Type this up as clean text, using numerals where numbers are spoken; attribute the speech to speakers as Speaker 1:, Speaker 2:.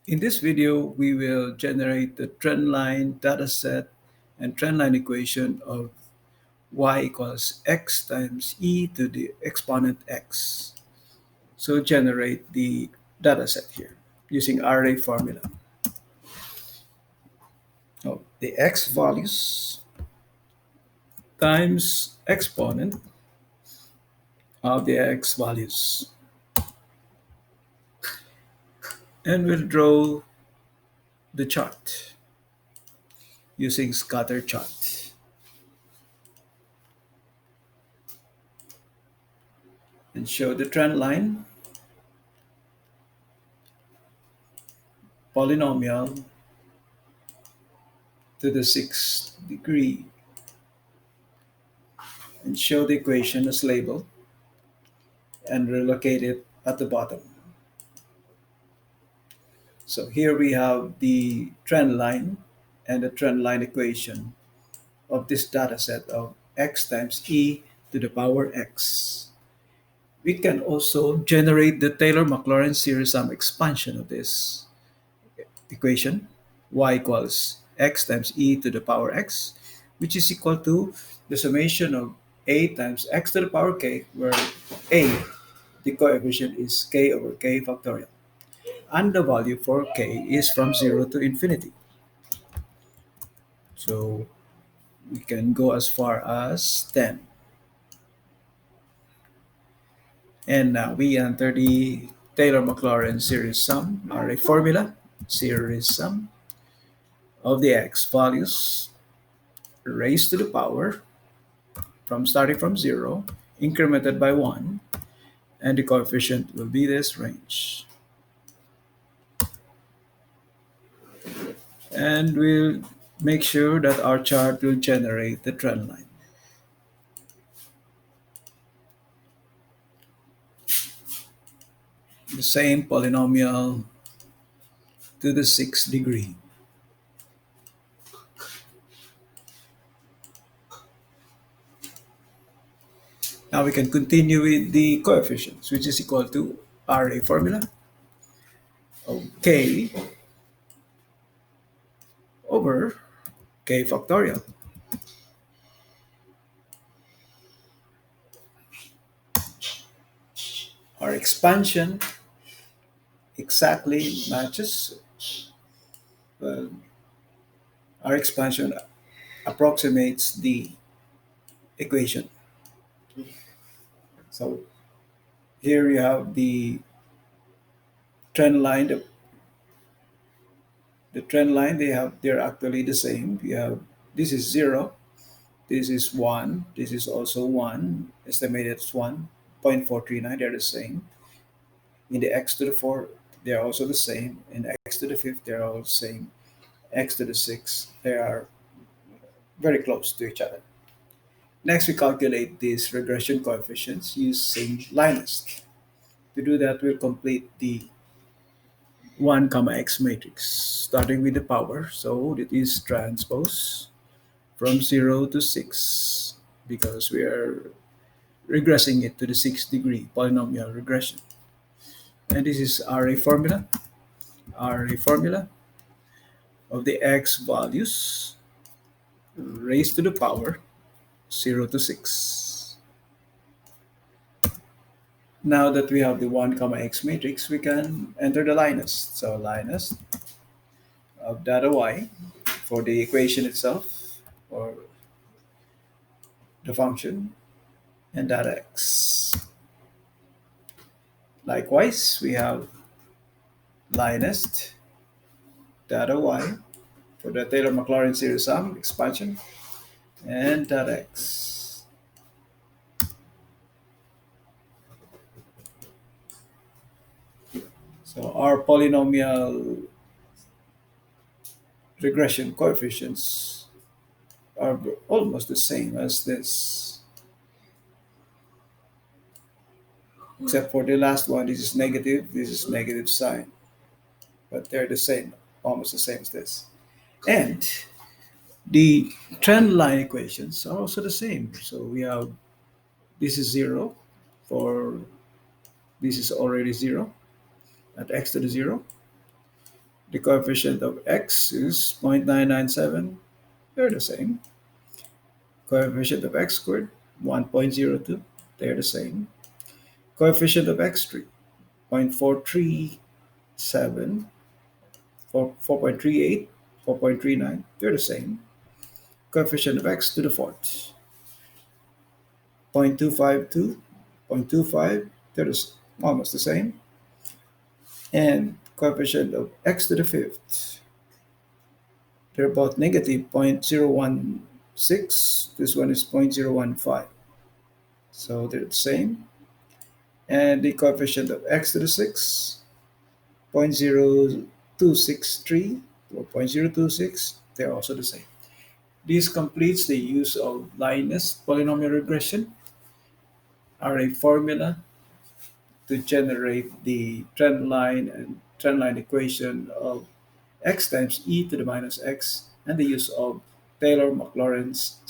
Speaker 1: In this video, we will generate the trendline dataset and trendline equation of y equals x times e to the exponent x. So generate the dataset here using array formula. The x values times exponent of the x values. And we'll draw the chart using scatter chart. And show the trend line, polynomial to the sixth degree, and show the equation as label and relocate it at the bottom. So here we have the trend line and the trend line equation of this data set of x times e to the power x. We can also generate the Taylor Maclaurin series sum expansion of this equation, y equals x times e to the power x, which is equal to the summation of a times x to the power k, where a, the coefficient, is k over k factorial, and the value for k is from 0 to infinity. So we can go as far as 10. And now we enter the Taylor Maclaurin series sum, array formula, series sum of the x values raised to the power from starting from 0, incremented by 1, and the coefficient will be this range. And we'll make sure that our chart will generate the trend line. The same polynomial to the sixth degree. Now we can continue with the coefficients, which is equal to array formula of k over k factorial. Our expansion exactly matches, well, our expansion approximates the equation. So here you have the trend line. The trend line, they're actually the same. You have, this is 0, this is 1, this is also 1, estimated as 1.439. They're the same. In the x to the 4, they're also the same. In x to the 5th, they're all the same. X to the 6th, they are very close to each other. Next, we calculate these regression coefficients using Linest. To do that, we'll complete the 1 comma x matrix, starting with the power. So it is transpose from 0 to 6, because we are regressing it to the sixth degree polynomial regression. And this is array formula of the x values raised to the power 0 to 6. Now that we have the 1 comma x matrix, we can enter the Linest. So Linest of data y for the equation itself, or the function, and data x. Likewise, we have Linest data y for the Taylor Maclaurin series sum expansion, and data x. So our polynomial regression coefficients are almost the same as this, except for the last one. This is negative, this is negative sign, but they're the same, almost the same as this. And the trend line equations are also the same. So we have, this is 0 for, this is already 0 at x to the 0. The coefficient of x is 0.997. They're the same. Coefficient of x squared, 1.02. They're the same. Coefficient of x3, 0.437, 4.38, 4.39. They're the same. Coefficient of x to the fourth, 0.252, 0.25. They're almost the same. And coefficient of x to the fifth, they're both negative 0.016. This one is 0.015. So they're the same. And the coefficient of x to the sixth, 0.0263 or 0.026, they're also the same. This completes the use of Line's polynomial regression, array formula, to generate the trend line and trend line equation of x times e to the minus x, and the use of Taylor Maclaurin's